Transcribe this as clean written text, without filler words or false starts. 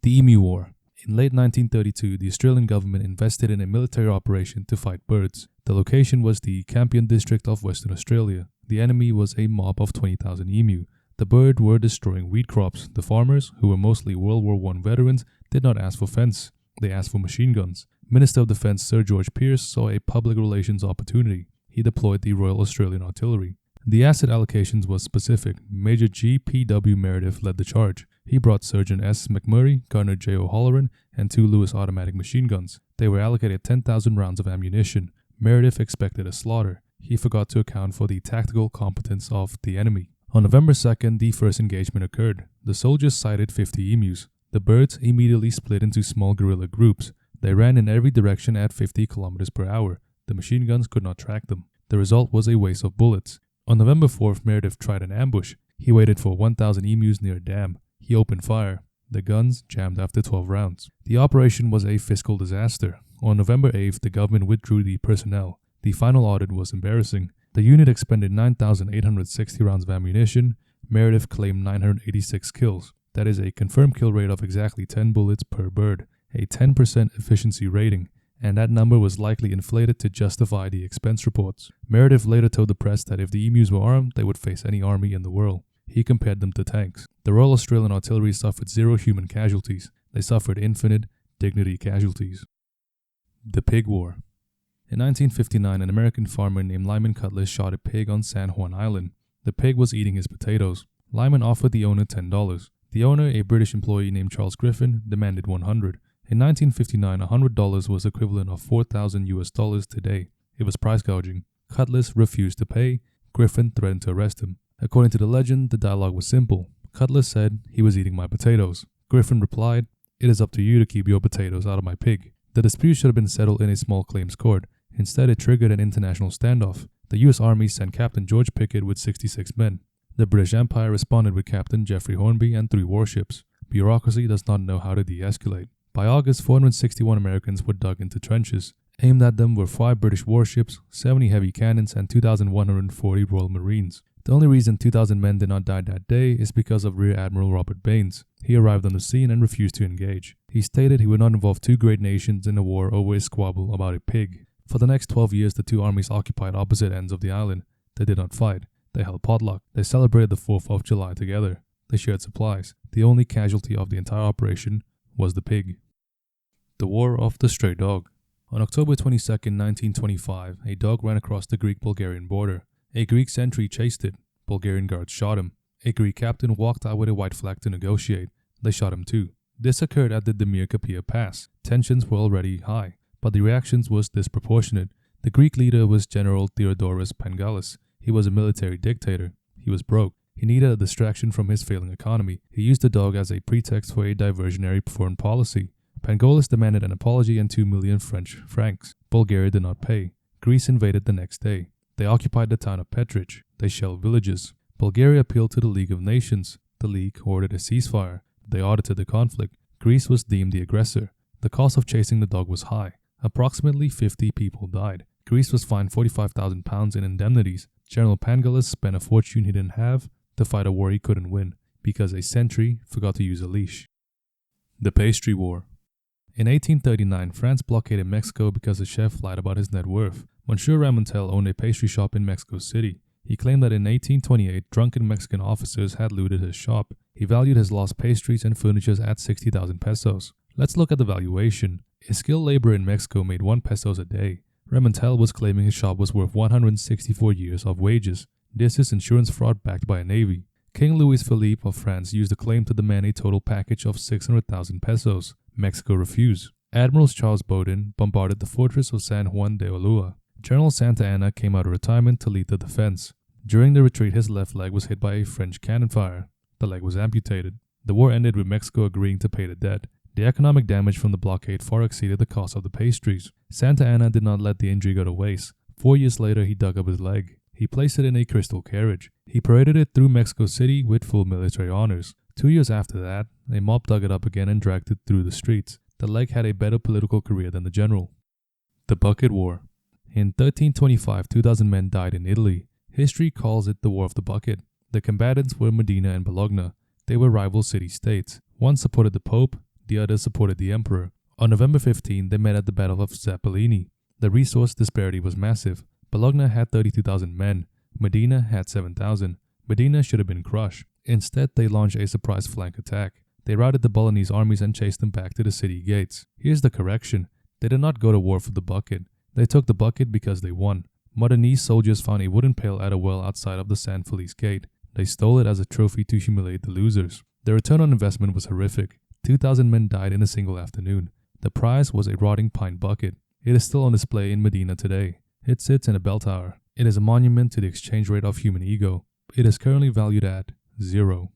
The Emu War. In late 1932, the Australian government invested in a military operation to fight birds. The location was the Campion district of Western Australia. The enemy was a mob of 20,000 emu. The birds were destroying wheat crops. The farmers, who were mostly World War I veterans, did not ask for fence. They asked for machine guns. Minister of Defence Sir George Pearce saw a public relations opportunity. He deployed the Royal Australian Artillery. The asset allocations was specific. Major G.P.W. Meredith led the charge. He brought Surgeon S. McMurray, Gunner J. O'Halloran, and 2 Lewis automatic machine guns. They were allocated 10,000 rounds of ammunition. Meredith expected a slaughter. He forgot to account for the tactical competence of the enemy. On November 2nd, the first engagement occurred. The soldiers sighted 50 emus. The birds immediately split into small guerrilla groups. They ran in every direction at 50 kilometers per hour. The machine guns could not track them. The result was a waste of bullets. On November 4th, Meredith tried an ambush. He waited for 1,000 emus near a dam. He opened fire. The guns jammed after 12 rounds. The operation was a fiscal disaster. On November 8th, the government withdrew the personnel. The final audit was embarrassing. The unit expended 9,860 rounds of ammunition. Meredith claimed 986 kills. That is a confirmed kill rate of exactly 10 bullets per bird, a 10% efficiency rating, and that number was likely inflated to justify the expense reports. Meredith later told the press that if the emus were armed, they would face any army in the world. He compared them to tanks. The Royal Australian Artillery suffered 0 human casualties. They suffered infinite dignity casualties. The Pig War. In 1959, an American farmer named Lyman Cutlass shot a pig on San Juan Island. The pig was eating his potatoes. Lyman offered the owner $10. The owner, a British employee named Charles Griffin, demanded $100. In 1959, $100 was equivalent of $4,000 today. It was price gouging. Cutlass refused to pay. Griffin threatened to arrest him. According to the legend, the dialogue was simple. Cutlass said he was eating my potatoes. Griffin replied, "It is up to you to keep your potatoes out of my pig." The dispute should have been settled in a small claims court. Instead, it triggered an international standoff. The U.S. Army sent Captain George Pickett with 66 men. The British Empire responded with Captain Geoffrey Hornby and 3 warships. Bureaucracy does not know how to de-escalate. By August, 461 Americans were dug into trenches. Aimed at them were 5 British warships, 70 heavy cannons, and 2,140 Royal Marines. The only reason 2,000 men did not die that day is because of Rear Admiral Robert Baines. He arrived on the scene and refused to engage. He stated he would not involve 2 great nations in a war over a squabble about a pig. For the next 12 years, the 2 armies occupied opposite ends of the island. They did not fight. They held potluck. They celebrated the 4th of July together. They shared supplies. The only casualty of the entire operation was the pig. The War of the Stray Dog. On October 22, 1925, a dog ran across the Greek-Bulgarian border. A Greek sentry chased it. Bulgarian guards shot him. A Greek captain walked out with a white flag to negotiate. They shot him too. This occurred at the Demir-Kapia Pass. Tensions were already high, but the reactions was disproportionate. The Greek leader was General Theodoros Pangalis. He was a military dictator. He was broke. He needed a distraction from his failing economy. He used the dog as a pretext for a diversionary foreign policy. Pangalis demanded an apology and 2 million French francs. Bulgaria did not pay. Greece invaded the next day. They occupied the town of Petrich. They shelled villages. Bulgaria appealed to the League of Nations. The League ordered a ceasefire. They audited the conflict. Greece was deemed the aggressor. The cost of chasing the dog was high. Approximately 50 people died. Greece was fined £45,000 in indemnities. General Pangalis spent a fortune he didn't have to fight a war he couldn't win because a sentry forgot to use a leash. The Pastry War. In 1839, France blockaded Mexico because the chef lied about his net worth. Monsieur Ramontel owned a pastry shop in Mexico City. He claimed that in 1828, drunken Mexican officers had looted his shop. He valued his lost pastries and furniture at 60,000 pesos. Let's look at the valuation. A skilled laborer in Mexico made 1 pesos a day. Ramontel was claiming his shop was worth 164 years of wages. This is insurance fraud backed by a navy. King Louis Philippe of France used a claim to demand a total package of 600,000 pesos. Mexico refused. Admiral Charles Baudin bombarded the fortress of San Juan de Ulua. General Santa Anna came out of retirement to lead the defense. During the retreat, his left leg was hit by a French cannon fire. The leg was amputated. The war ended with Mexico agreeing to pay the debt. The economic damage from the blockade far exceeded the cost of the pastries. Santa Anna did not let the injury go to waste. 4 years later, he dug up his leg. He placed it in a crystal carriage. He paraded it through Mexico City with full military honors. 2 years after that, a mob dug it up again and dragged it through the streets. The leg had a better political career than the general. The Bucket War. In 1325, 2,000 men died in Italy. History calls it the War of the Bucket. The combatants were Modena and Bologna. They were rival city-states. One supported the Pope, the others supported the emperor. On November 15, they met at the Battle of Zappolini. The resource disparity was massive. Bologna had 32,000 men. Modena had 7,000. Modena should have been crushed. Instead, they launched a surprise flank attack. They routed the Bolognese armies and chased them back to the city gates. Here's the correction. They did not go to war for the bucket. They took the bucket because they won. Modenese soldiers found a wooden pail at a well outside of the San Felice gate. They stole it as a trophy to humiliate the losers. The return on investment was horrific. 2,000 men died in a single afternoon. The prize was a rotting pine bucket. It is still on display in Modena today. It sits in a bell tower. It is a monument to the exchange rate of human ego. It is currently valued at 0.